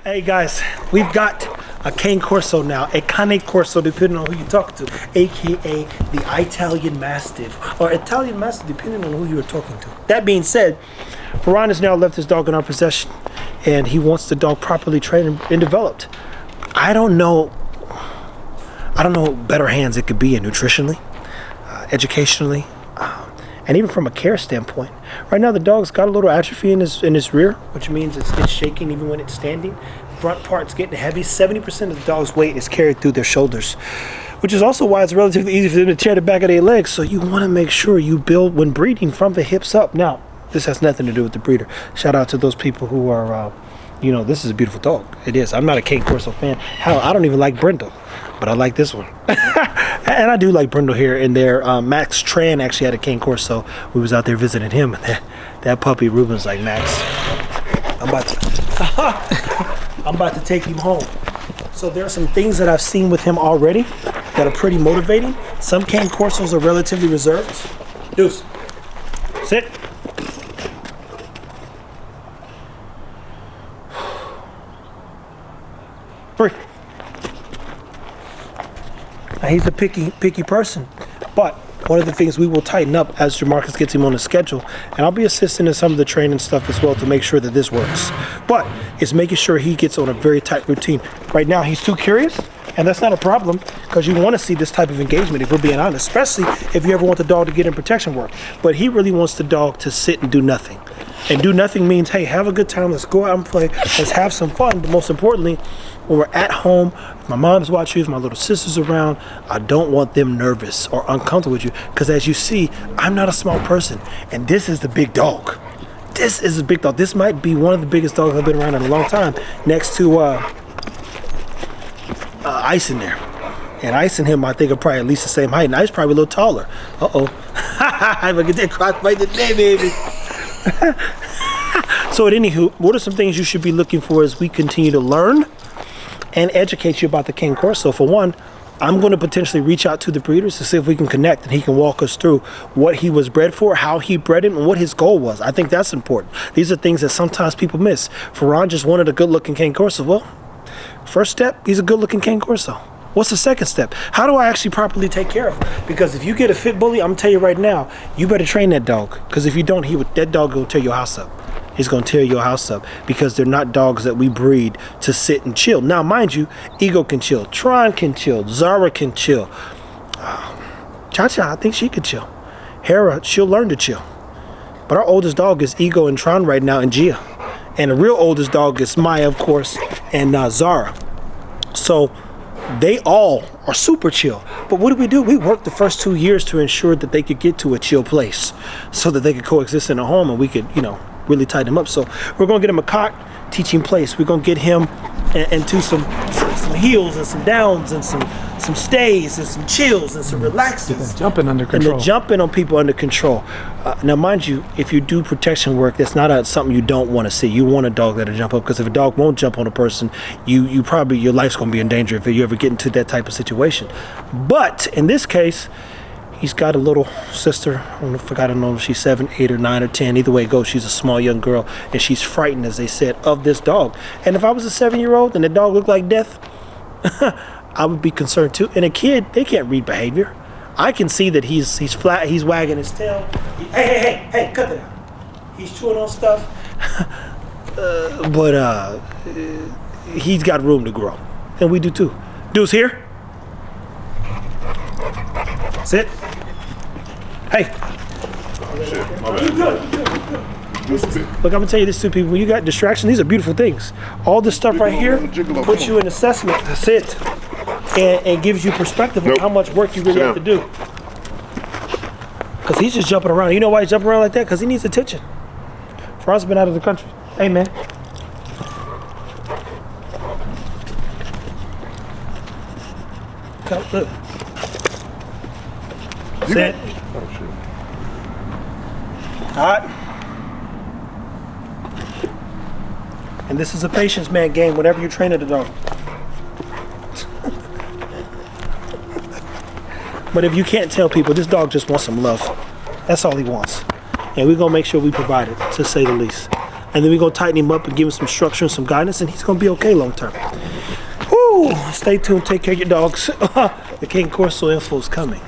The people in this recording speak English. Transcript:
Hey guys, we've got a Cane Corso now, a Cane Corso depending on who you're talking to, aka the Italian Mastiff, or Italian Mastiff depending on who you're talking to. That being said, Feron has now left his dog in our possession and he wants the dog properly trained and developed. I don't know better hands it could be in nutritionally, educationally, and even from a care standpoint. Right now the dog's got a little atrophy in his rear, which means it's shaking even when it's standing. Front part's getting heavy. 70% of the dog's weight is carried through their shoulders, which is also why it's relatively easy for them to tear the back of their legs. So you want to make sure you build when breeding from the hips up. Now, this has nothing to do with the breeder. Shout out to those people who are, this is a beautiful dog. It is. I'm not a Cane Corso fan. Hell, I don't even like Brindle, but I like this one. And I do like Brindle here and there. Max Tran actually had a Cane Corso. We was out there visiting him, and that puppy Ruben's like, Max, I'm about to take him home. So there are some things that I've seen with him already that are pretty motivating. Some Cane Corsos are relatively reserved. Deuce, sit. Free. Now he's a picky person, but one of the things we will tighten up as Jamarcus gets him on the schedule, and I'll be assisting in some of the training stuff as well to make sure that this works, but it's making sure he gets on a very tight routine. Right now he's too curious, and that's not a problem because you want to see this type of engagement if we're being honest, especially if you ever want the dog to get in protection work. But he really wants the dog to sit and do nothing. And do nothing means, hey, have a good time, let's go out and play, let's have some fun. But most importantly, when we're at home, if my mom's watching, if my little sister's around, I don't want them nervous or uncomfortable with you. Because as you see, I'm not a small person, and this is the big dog. This is a big dog. This might be one of the biggest dogs I've been around in a long time, next to Ice in there. And Ice and him, I think, are probably at least the same height, and Ice probably a little taller. Uh-oh. I'm gonna get that crossbite today, baby. So at anywho, what are some things you should be looking for as we continue to learn and educate you about the Cane Corso? For one, I'm going to potentially reach out to the breeders to see if we can connect and he can walk us through what he was bred for, how he bred him, and what his goal was. I think that's important. These are things that sometimes people miss. Feron just wanted a good-looking Cane Corso. Well, first step, he's a good-looking Cane Corso. What's the second step? How do I actually properly take care of him? Because if you get a FitBully, I'm gonna tell you right now, you better train that dog. Because if you don't, that dog will tear your house up. He's gonna tear your house up because they're not dogs that we breed to sit and chill. Now, mind you, Ego can chill, Tron can chill, Zara can chill. Cha-Cha, I think she could chill. Hera, she'll learn to chill. But our oldest dog is Ego and Tron right now, and Gia. And the real oldest dog is Maya, of course, and Zara. So they all are super chill. But what do? We worked the first 2 years to ensure that they could get to a chill place so that they could coexist in a home and we could, really tighten him up. So we're going to get him a cot, teach him place. We're going to get him into some heels and some downs and some stays and some chills and some relaxes. Get the jumping under control. And the jumping on people under control. Now, mind you, if you do protection work, that's not something you don't want to see. You want a dog that'll jump up, because if a dog won't jump on a person, you probably, your life's going to be in danger if you ever get into that type of situation. But in this case, he's got a little sister. I don't know if she's 7, 8, or 9, or 10. Either way it goes, she's a small young girl, and she's frightened, as they said, of this dog. And if I was a 7-year-old and the dog looked like death, I would be concerned too. And a kid, they can't read behavior. I can see that he's flat, he's wagging his tail. Hey, cut that out. He's chewing on stuff. But he's got room to grow. And we do too. Deuce here. Sit. Hey. Shit, my bad. Look, I'm gonna tell you this too, people. When you got distraction, these are beautiful things. All this stuff right here puts you in assessment. Sit. And gives you perspective on how much work you really have to do. Because he's just jumping around. You know why he's jumping around like that? Because he needs attention. Feron's been out of the country. Hey, man. Come, look. Sit. Oh, shit. Hot. And this is a patience man game whenever you train the dog. But if you can't tell people, this dog just wants some love. That's all he wants. And we're gonna make sure we provide it, to say the least. And then we're gonna tighten him up and give him some structure and some guidance, and he's gonna be okay long term. Woo! Stay tuned, take care of your dogs. The Cane Corso info is coming.